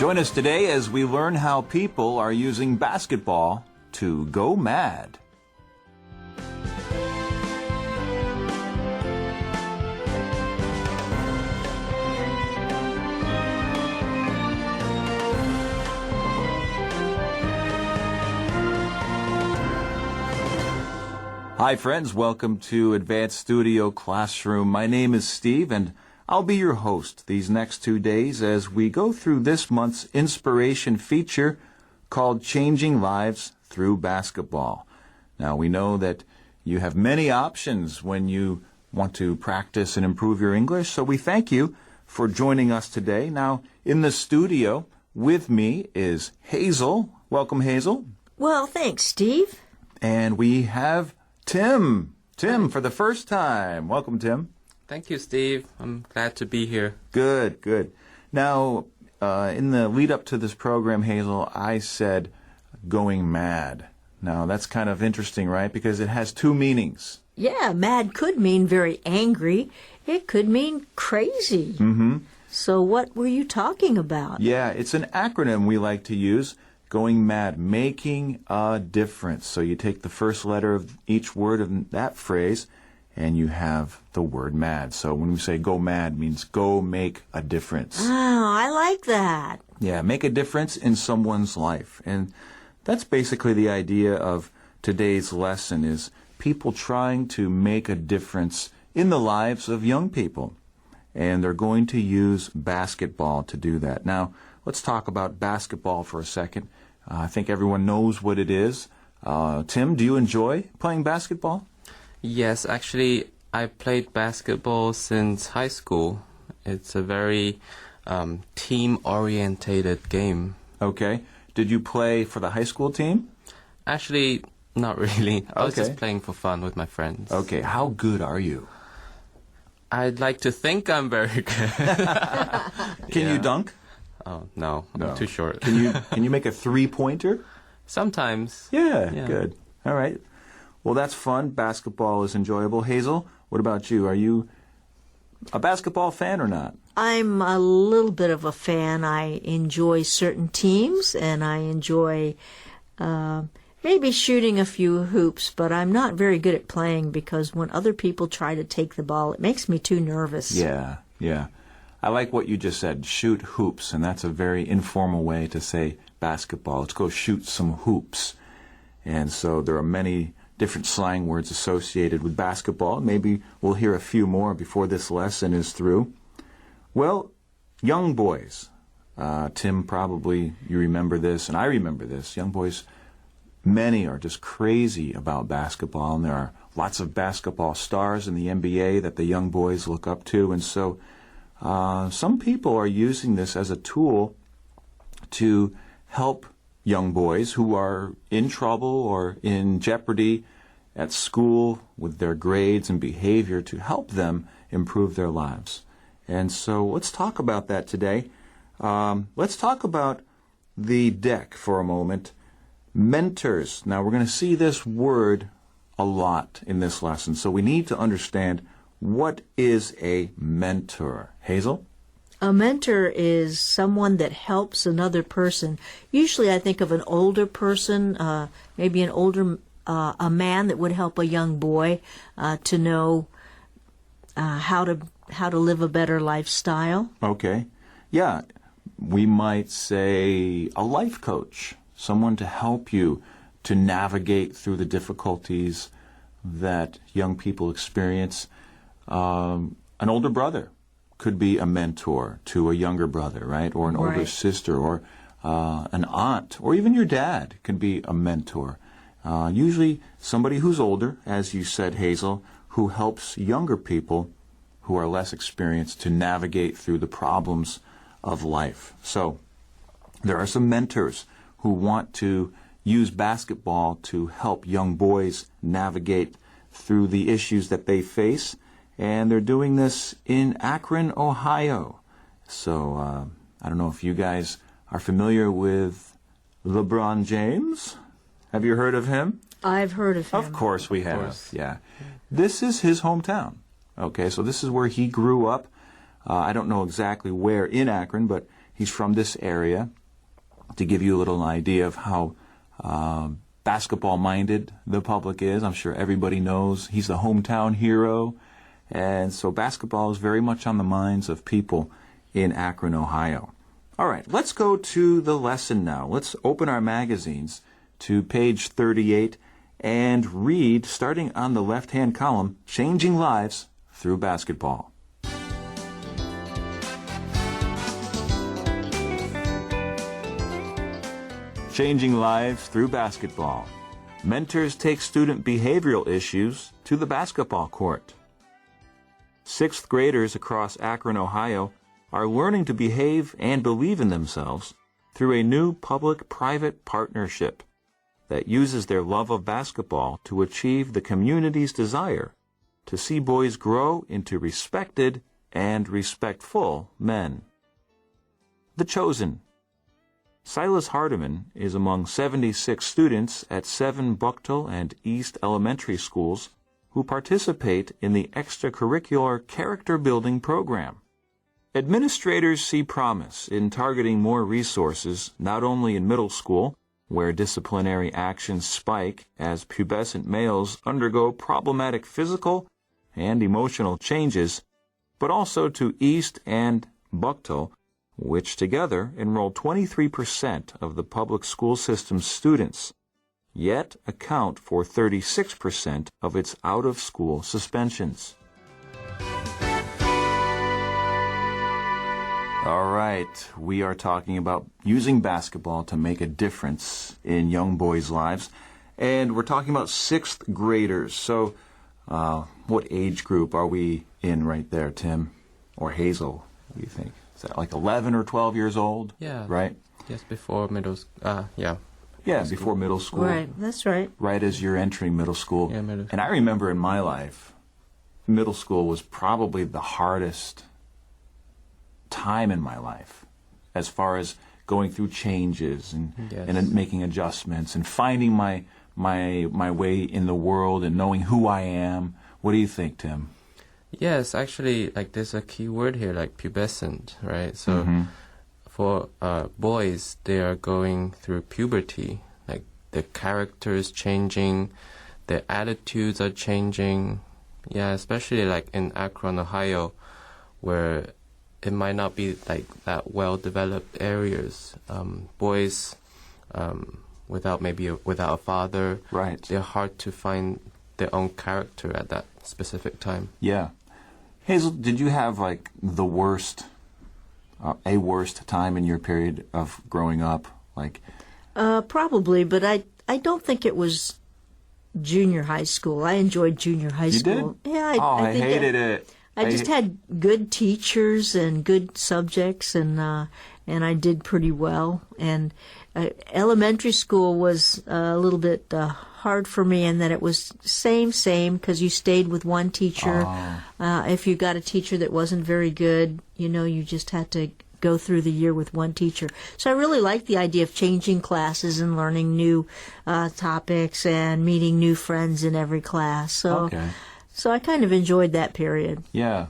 Join us today as we learn how people are using basketball to go mad. Hi friends, welcome to Advanced Studio Classroom. My name is Steve and I'll be your host these next 2 days as we go through this month's inspiration feature called Changing Lives Through Basketball. Now we know that you have many options when you want to practice and improve your English, so we thank you for joining us today. Now in the studio with me is Hazel. Welcome, Hazel. Well, thanks, Steve. And we have Tim. Tim, for the first time. Welcome, Tim. Thank you, Steve. I'm glad to be here. Good, good. Now, in the lead up to this program, Hazel, I said going mad. Now, that's kind of interesting, right? Because it has two meanings. Yeah, mad could mean very angry. It could mean crazy. Mm-hmm. So what were you talking about? Yeah, it's an acronym we like to use. Going mad, making a difference. So you take the first letter of each word of that phrase, and you have the word mad. So when we say go mad, means go make a difference. Oh, I like that. Yeah, make a difference in someone's life. And that's basically the idea of today's lesson is people trying to make a difference in the lives of young people. And they're going to use basketball to do that. Now, let's talk about basketball for a second. I think everyone knows what it is. Tim, do you enjoy playing basketball? Yes, actually, I played basketball since high school. It's a very team-orientated game. Okay. Did you play for the high school team? Actually, not really. I was Okay. just playing for fun with my friends. Okay. How good are you? I'd like to think I'm very good. Can you dunk? Oh, no. I'm too short. Can you make a three-pointer? Sometimes. Yeah, Yeah. good. All right. Well, that's fun. Basketball is enjoyable. Hazel, what about you? Are you a basketball fan or not? I'm a little bit of a fan. I enjoy certain teams, and I enjoy maybe shooting a few hoops, but I'm not very good at playing because when other people try to take the ball, it makes me too nervous. Yeah, yeah. I like what you just said, shoot hoops, and that's a very informal way to say basketball. Let's go shoot some hoops. And so there are many different slang words associated with basketball. Maybe we'll hear a few more before this lesson is through. Well, young boys. Tim, probably you remember this, and I remember this. Young boys, many are just crazy about basketball, and there are lots of basketball stars in the NBA that the young boys look up to, and so some people are using this as a tool to help young boys who are in trouble or in jeopardy at school with their grades and behavior to help them improve their lives. And so let's talk about that today. Let's talk about the deck for a moment. Mentors. Now, we're going to see this word a lot in this lesson, so we need to understand what is a mentor. Hazel? A mentor is someone that helps another person. Usually I think of an older person, maybe a man that would help a young boy to know how to live a better lifestyle. Okay. Yeah, we might say a life coach, someone to help you to navigate through the difficulties that young people experience. An older brother could be a mentor to a younger brother, right? Or an older sister, or an aunt, or even your dad can be a mentor. Usually somebody who's older, as you said, Hazel, who helps younger people who are less experienced to navigate through the problems of life. So there are some mentors who want to use basketball to help young boys navigate through the issues that they face. And they're doing this in Akron, Ohio. So I don't know if you guys are familiar with LeBron James. Have you heard of him? I've heard of him. Of course we have. Yeah. This is his hometown. Okay, so this is where he grew up. I don't know exactly where in Akron, but He's from this area, to give you a little idea of how basketball-minded the public is. I'm sure everybody knows he's the hometown hero. And so basketball is very much on the minds of people in Akron, Ohio. All right, let's go to the lesson now. Let's open our magazines to page 38 and read, starting on the left-hand column, Changing Lives Through Basketball. Changing Lives Through Basketball. Mentors take student behavioral issues to the basketball court. Sixth graders across Akron, Ohio, are learning to behave and believe in themselves through a new public-private partnership that uses their love of basketball to achieve the community's desire to see boys grow into respected and respectful men. The Chosen. Silas Hardiman is among 76 students at 7 Bucktel and East Elementary schools who participate in the extracurricular character building program. Administrators see promise in targeting more resources not only in middle school, where disciplinary actions spike as pubescent males undergo problematic physical and emotional changes, but also to East and Bucktel, which together enroll 23% of the public school system's students, yet account for 36% of its out-of-school suspensions. All right, we are talking about using basketball to make a difference in young boys' lives, and we're talking about sixth graders. So what age group are we in right there, Tim? Or Hazel, what do you think? Is that like 11 or 12 years old? Yeah. Right? Yes, before middle school. Yeah, before middle school. Right, that's right. Right as you're entering middle school. Yeah, middle school. And I remember in my life, middle school was probably the hardest time in my life as far as going through changes and Yes. and making adjustments and finding my way in the world and knowing who I am. What do you think, Tim? Yes, actually, like there's a key word here, like pubescent, right? So for boys, they are going through puberty. Like their character is changing, their attitudes are changing. Yeah, especially like in Akron, Ohio, where it might not be like that well-developed areas. Boys without a father, Right. they're hard to find their own character at that specific time. Yeah. Hazel, did you have like the worst, a worst time in your period of growing up? Like, Probably, but I don't think it was junior high school. I enjoyed junior high you school. did? Yeah, I think hated it. I just had good teachers and good subjects, and I did pretty well. And elementary school was a little bit hard for me, in that it was same because you stayed with one teacher. If you got a teacher that wasn't very good, you just had to go through the year with one teacher. So I really liked the idea of changing classes and learning new topics and meeting new friends in every class. So. Okay. So I kind of enjoyed that period. Yeah.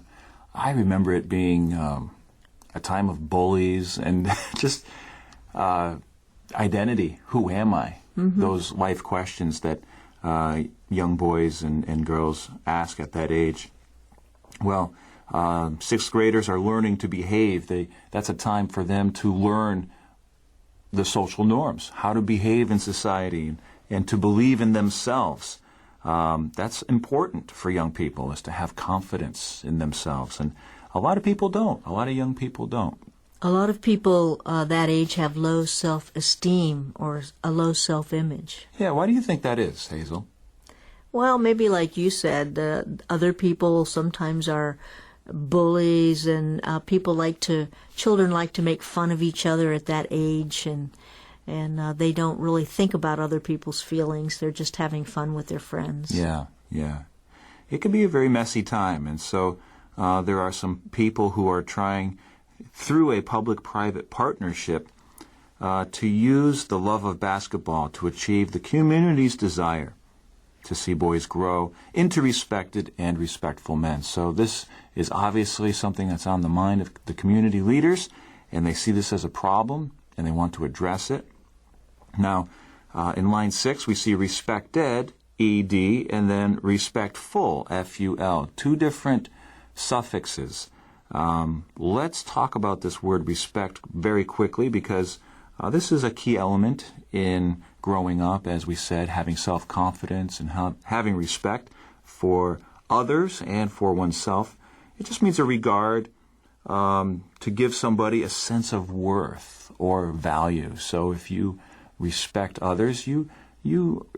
I remember it being a time of bullies and just identity. Who am I? Those life questions that young boys and girls ask at that age. Well, sixth graders are learning to behave. That's a time for them to learn the social norms, how to behave in society, and to believe in themselves. That's important for young people, is to have confidence in themselves. And a lot of people don't. A lot of young people don't. A lot of people that age have low self-esteem or a low self-image. Yeah, why do you think that is, Hazel? Well, maybe like you said, other people sometimes are bullies, and children like to make fun of each other at that age, and they don't really think about other people's feelings. They're just having fun with their friends. Yeah. It can be a very messy time, and so there are some people who are trying, through a public-private partnership, to use the love of basketball to achieve the community's desire to see boys grow into respected and respectful men. So this is obviously something that's on the mind of the community leaders, and they see this as a problem, and they want to address it. Now, in line 6, we see respected, ED, and then respectful, FUL. Two different suffixes. Let's talk about this word respect very quickly, because this is a key element in growing up, as we said, having self-confidence and having respect for others and for oneself. It just means a regard, to give somebody a sense of worth or value. So if you respect others, you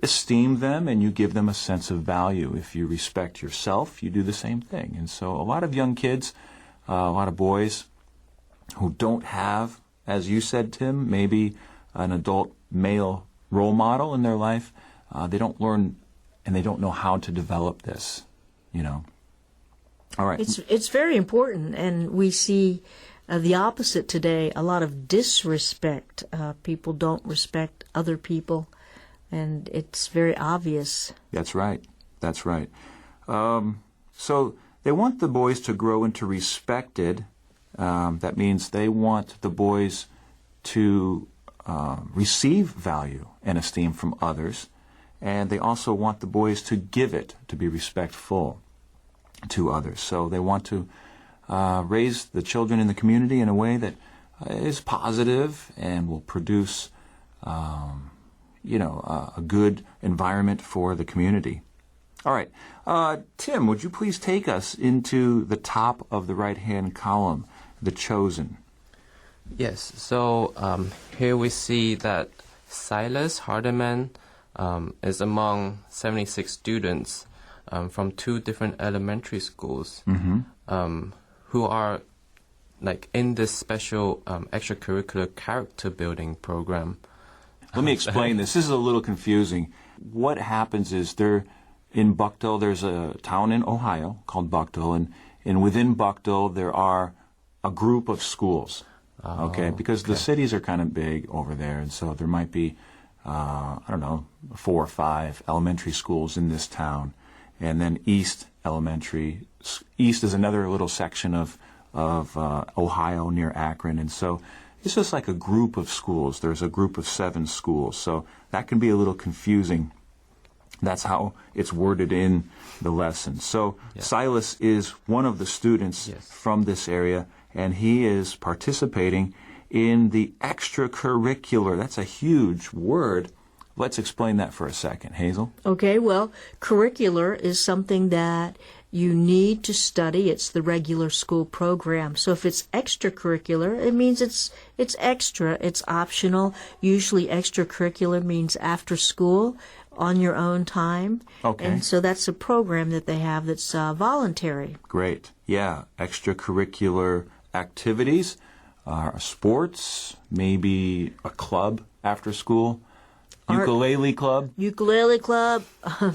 esteem them and you give them a sense of value. If you respect yourself, you do the same thing. And so a lot of young kids, a lot of boys who don't have, as you said, Tim, maybe an adult male role model in their life, they don't learn and they don't know how to develop this, All right. It's very important, and we see the opposite today, a lot of disrespect. People don't respect other people, and it's very obvious. That's right. That's right. So they want the boys to grow into respected. That means they want the boys to receive value and esteem from others, and they also want the boys to give it, to be respectful to others. So they want to raise the children in the community in a way that is positive and will produce, a good environment for the community. All right. Tim, would you please take us into the top of the right-hand column, the chosen? Yes, so here we see that Silas Hardeman is among 76 students from 2 different elementary schools who are in this special extracurricular character building program. Let me explain this. This is a little confusing. What happens is in Buckdale, there's a town in Ohio called Buckdale, and within Buckdale there are a group of schools. Because the cities are kind of big over there, and so there might be, 4 or 5 elementary schools in this town. And then East is another little section of Ohio near Akron. And so it's just like a group of schools. There's a group of 7 schools. So that can be a little confusing. That's how it's worded in the lesson. So Silas is one of the students from this area, and he is participating in the extracurricular. That's a huge word. Let's explain that for a second. Hazel? Okay, well, curricular is something that you need to study. It's the regular school program. So if it's extracurricular, it means it's extra, it's optional. Usually extracurricular means after school, on your own time. Okay. And so that's a program that they have that's voluntary. Great. Yeah, extracurricular activities, sports, maybe a club after school. Ukulele club,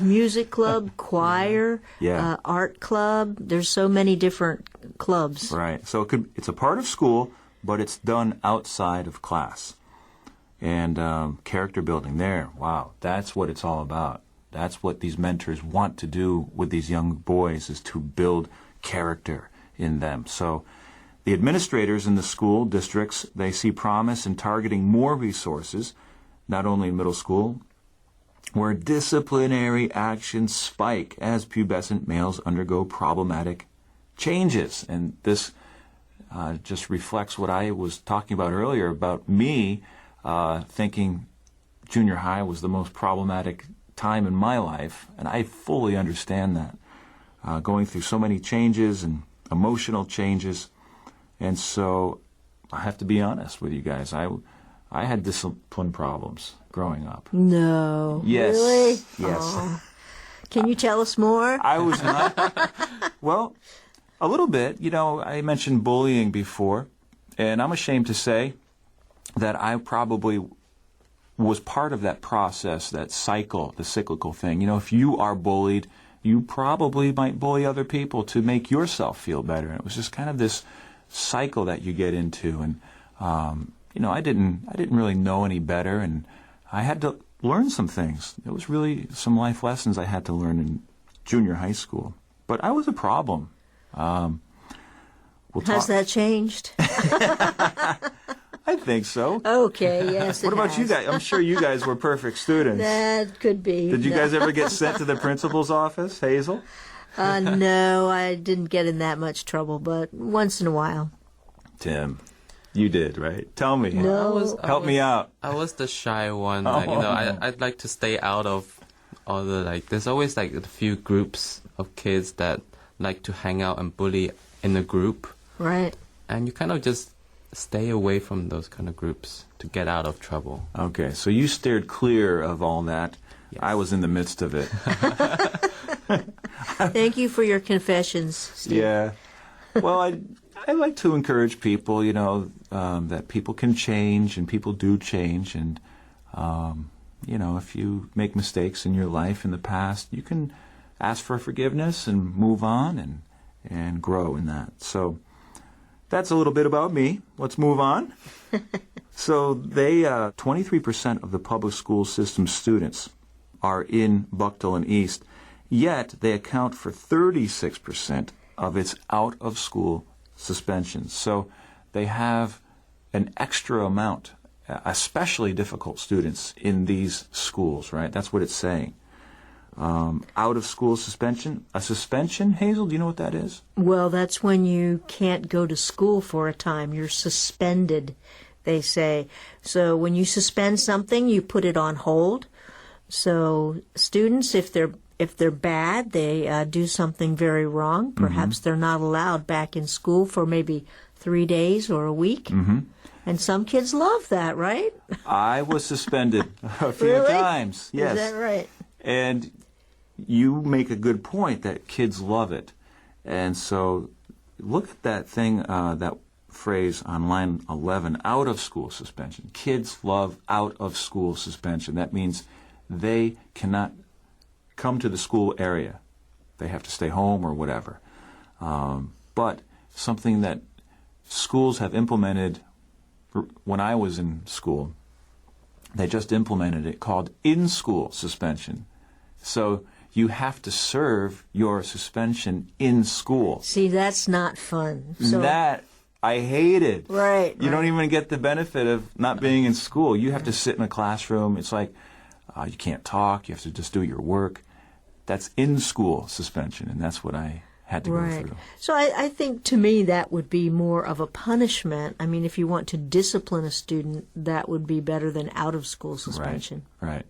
music club, choir, art club. There's so many different clubs. Right. So it's a part of school, but it's done outside of class. And character building there, wow, that's what it's all about. That's what these mentors want to do with these young boys, is to build character in them. So the administrators in the school districts, they see promise in targeting more resources, not only in middle school, where disciplinary actions spike as pubescent males undergo problematic changes. And this just reflects what I was talking about earlier about me thinking junior high was the most problematic time in my life, and I fully understand that. Going through so many changes and emotional changes, and so I have to be honest with you guys. I had discipline problems growing up. No. Yes. Really? Yes. Oh. Can you tell us more? I was not. Well, a little bit. I mentioned bullying before, and I'm ashamed to say that I probably was part of that process, that cycle, the cyclical thing. If you are bullied, you probably might bully other people to make yourself feel better. And it was just kind of this cycle that you get into. And, I didn't really know any better, and I had to learn some things. It was really some life lessons I had to learn in junior high school. But I was a problem. We'll Has talk. that changed? I think so. Okay, yes, What about you guys? I'm sure you guys were perfect students. That could be. Did you guys ever get sent to the principal's office, Hazel? No, I didn't get in that much trouble, but once in a while. Tim, you did, right? Tell me. No. Help me out. I was the shy one. Like, I'd like to stay out of all the, like, there's always like a few groups of kids that like to hang out and bully in a group. Right. And you kind of just stay away from those kind of groups to get out of trouble. Okay, so you steered clear of all that. Yes. I was in the midst of it. Thank you for your confessions, Steve. Yeah. Well, I like to encourage people, that people can change and people do change. And, if you make mistakes in your life in the past, you can ask for forgiveness and move on and grow in that. So that's a little bit about me. Let's move on. So 23% of the public school system students are in Buckdale and East, yet they account for 36% of its out-of-school suspensions. So they have an extra amount, especially difficult students in these schools, right? That's what it's saying. Out-of-school suspension. A suspension, Hazel, do you know what that is? Well, that's when you can't go to school for a time. You're suspended, they say. So when you suspend something, you put it on hold. So students, if they're bad, they do something very wrong. Perhaps they're not allowed back in school for maybe 3 days or a week. Mm-hmm. And some kids love that, right? I was suspended a few Really? times. Yes. Is that right? And you make a good point that kids love it. And so look at that thing, that phrase on line 11, out-of-school suspension. Kids love out-of-school suspension. That means they cannot come to the school area. They have to stay home or whatever. But something that schools have implemented when I was in school, they just implemented it called in-school suspension. So you have to serve your suspension in school. See, that's not fun. So, That I hated. Right. You don't even get the benefit of not being in school. You have to sit in a classroom. It's like you can't talk. You have to just do your work. That's in-school suspension, and that's what I had to go through. So I think to me that would be more of a punishment. I mean, if you want to discipline a student, that would be better than out-of-school suspension. Right.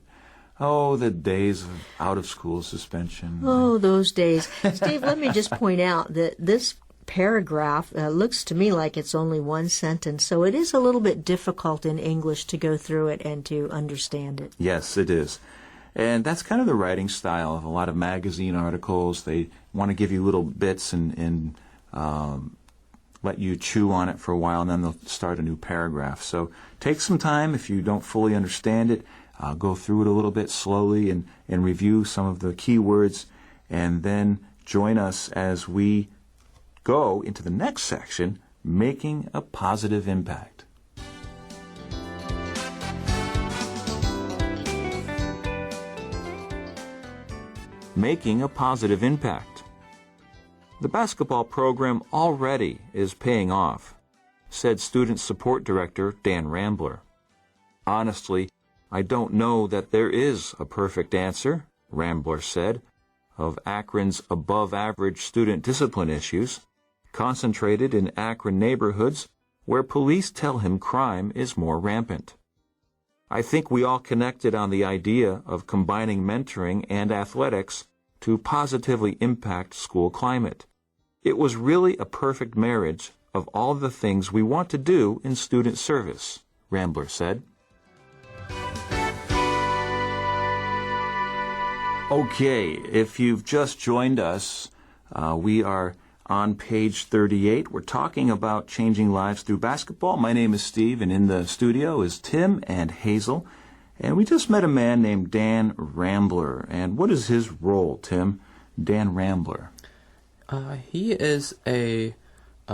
Oh, the days of out-of-school suspension. Oh, those days. Steve, let me just point out that this paragraph looks to me like it's only one sentence, so it is a little bit difficult in English to go through it and to understand it. Yes, it is. And that's kind of the writing style of a lot of magazine articles. They want to give you little bits and let you chew on it for a while, and then they'll start a new paragraph. So take some time if you don't fully understand it. Go through it a little bit slowly and review some of the key words, and then join us as we go into the next section, making a positive impact. Making a positive impact. The basketball program already is paying off, said Student Support Director Dan Rambler. Honestly, I don't know that there is a perfect answer, Rambler said, of Akron's above-average student discipline issues, concentrated in Akron neighborhoods where police tell him crime is more rampant. I think we all connected on the idea of combining mentoring and athletics to positively impact school climate. It was really a perfect marriage of all the things we want to do in student service, Rambler said. Okay, if you've just joined us, we are on page 38. We're talking about changing lives through basketball. My name is Steve, and in the studio is Tim and Hazel. And we just met a man named Dan Rambler. And what is his role, Tim? Dan Rambler. He is a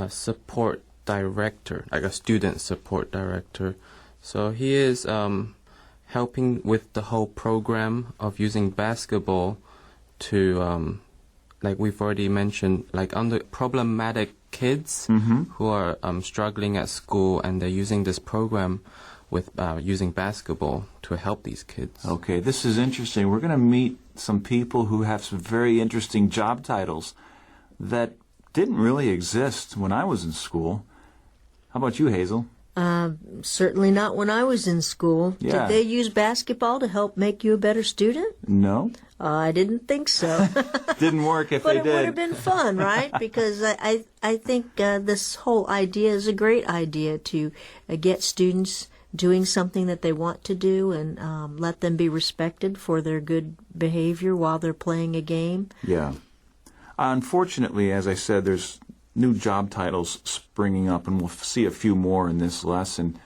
support director, like a student support director. So he is helping with the whole program of using basketball to, like we've already mentioned, like on the problematic kids who are struggling at school, and they're using this program with using basketball to help these kids. Okay, this is interesting. We're going to meet some people who have some very interesting job titles that didn't really exist when I was in school. How about you, Hazel? Certainly not when I was in school. Yeah. Did they use basketball to help make you a better student? No. I didn't think so. Didn't work if But they it did. would have been fun, right? Because I think this whole idea is a great idea to get students doing something that they want to do and let them be respected for their good behavior while they're playing a game. Yeah. Unfortunately, as I said, there's new job titles springing up, and we'll see a few more in this lesson,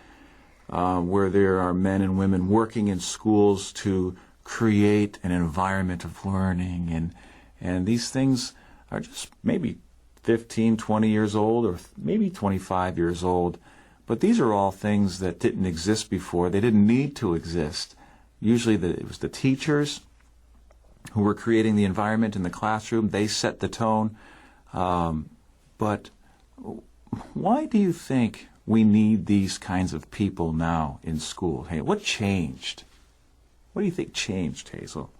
where there are men and women working in schools to create an environment of learning, and these things are just maybe 15, 20 years old, or maybe 25 years old. But these are all things that didn't exist before. They didn't need to exist. Usually it was the teachers who were creating the environment in the classroom. They set the tone. But why do you think we need these kinds of people now in school? Hey, what changed? What do you think changed, Hazel?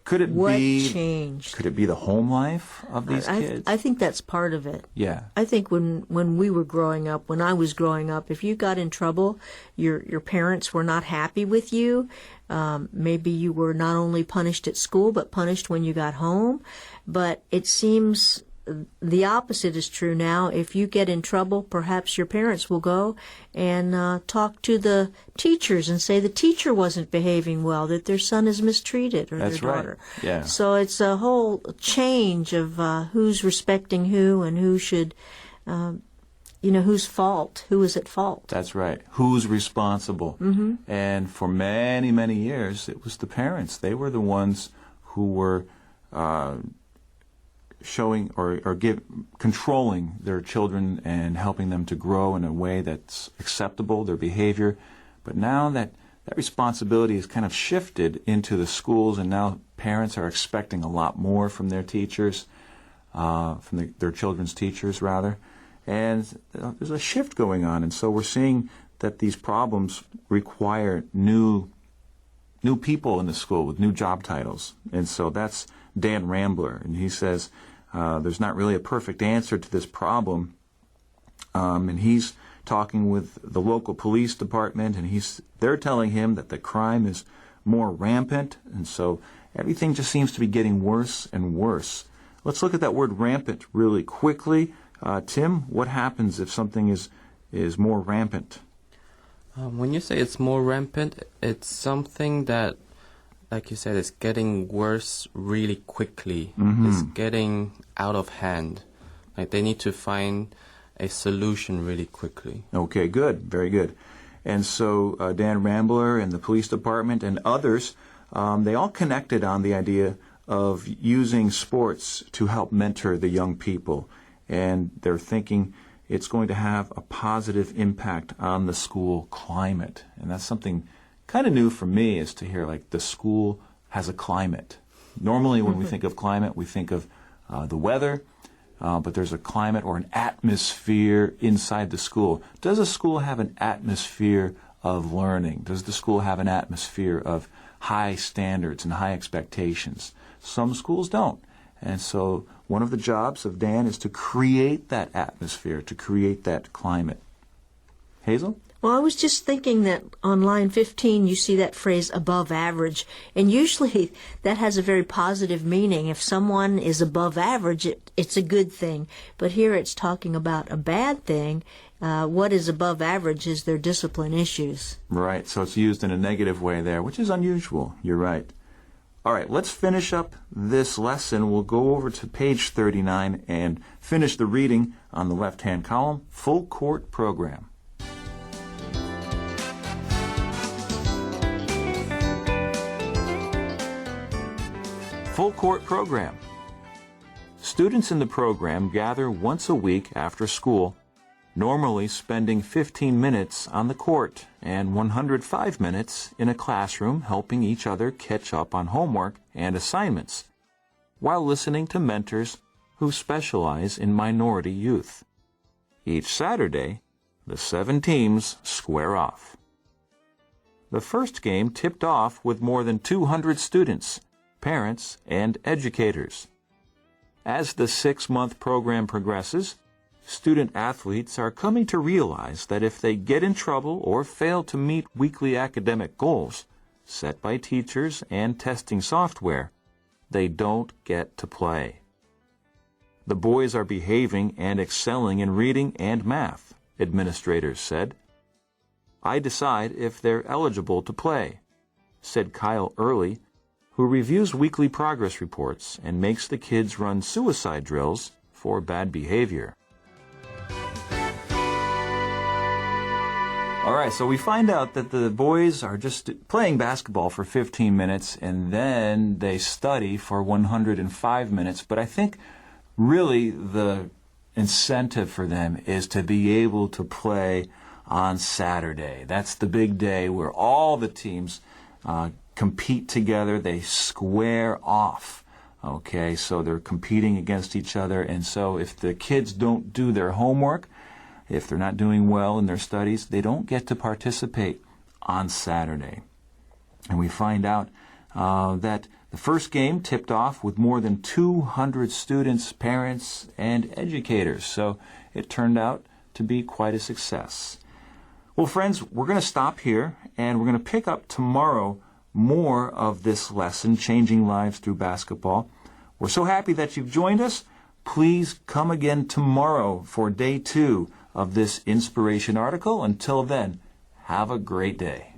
Could it What be changed? Could it be the home life of these kids? I think that's part of it. Yeah. I think when we were growing up, when I was growing up, if you got in trouble, your parents were not happy with you. Maybe you were not only punished at school, but punished when you got home. But it seems the opposite is true now. If you get in trouble, perhaps your parents will go and talk to the teachers and say the teacher wasn't behaving well, that their son is mistreated or That's their right. daughter. Yeah. So it's a whole change of who's respecting who and who should, whose fault, who is at fault. That's right. Who's responsible? Mm-hmm. And for many, many years, it was the parents. They were the ones who were showing or controlling their children and helping them to grow in a way that's acceptable, their behavior. But now that responsibility is kind of shifted into the schools, and now parents are expecting a lot more from their teachers, from their children's teachers, rather. And there's a shift going on, and so we're seeing that these problems require new people in the school with new job titles. And so that's Dan Rambler, and he says there's not really a perfect answer to this problem, and he's talking with the local police department, and they're telling him that the crime is more rampant, and so everything just seems to be getting worse and worse. Let's look at that word rampant really quickly. Tim, what happens if something is more rampant? When you say it's more rampant, it's something that, like you said, it's getting worse really quickly. Mm-hmm. It's getting out of hand. Like they need to find a solution really quickly. Okay, good. Very good. And so Dan Rambler and the police department and others, they all connected on the idea of using sports to help mentor the young people. And they're thinking it's going to have a positive impact on the school climate. And that's something kind of new for me, is to hear like the school has a climate. Normally when we think of climate, we think of the weather, but there's a climate or an atmosphere inside the school. Does a school have an atmosphere of learning? Does the school have an atmosphere of high standards and high expectations? Some schools don't. And so one of the jobs of Dan is to create that atmosphere, to create that climate. Hazel? Well, I was just thinking that on line 15 you see that phrase above average, and usually that has a very positive meaning. If someone is above average, it's a good thing. But here it's talking about a bad thing. What is above average is their discipline issues. Right, so it's used in a negative way there, which is unusual. You're right. All right, let's finish up this lesson. We'll go over to page 39 and finish the reading on the left-hand column, Full Court Program. Full Court Program. Students in the program gather once a week after school, normally spending 15 minutes on the court and 105 minutes in a classroom helping each other catch up on homework and assignments, while listening to mentors who specialize in minority youth. Each Saturday, the 7 teams square off. The first game tipped off with more than 200 students, parents, and educators. As the 6-month program progresses, student athletes are coming to realize that if they get in trouble or fail to meet weekly academic goals set by teachers and testing software, they don't get to play. The boys are behaving and excelling in reading and math, administrators said. I decide if they're eligible to play, said Kyle Early, who reviews weekly progress reports and makes the kids run suicide drills for bad behavior. All right, so we find out that the boys are just playing basketball for 15 minutes and then they study for 105 minutes. But I think really the incentive for them is to be able to play on Saturday. That's the big day where all the teams compete together. They square off. Okay, so they're competing against each other. And so if the kids don't do their homework, if they're not doing well in their studies, they don't get to participate on Saturday. And we find out that the first game tipped off with more than 200 students, parents, and educators. So it turned out to be quite a success. Well, friends, we're going to stop here, and we're going to pick up tomorrow more of this lesson, Changing Lives Through Basketball. We're so happy that you've joined us. Please come again tomorrow for day 2 of this inspiration article. Until then, have a great day.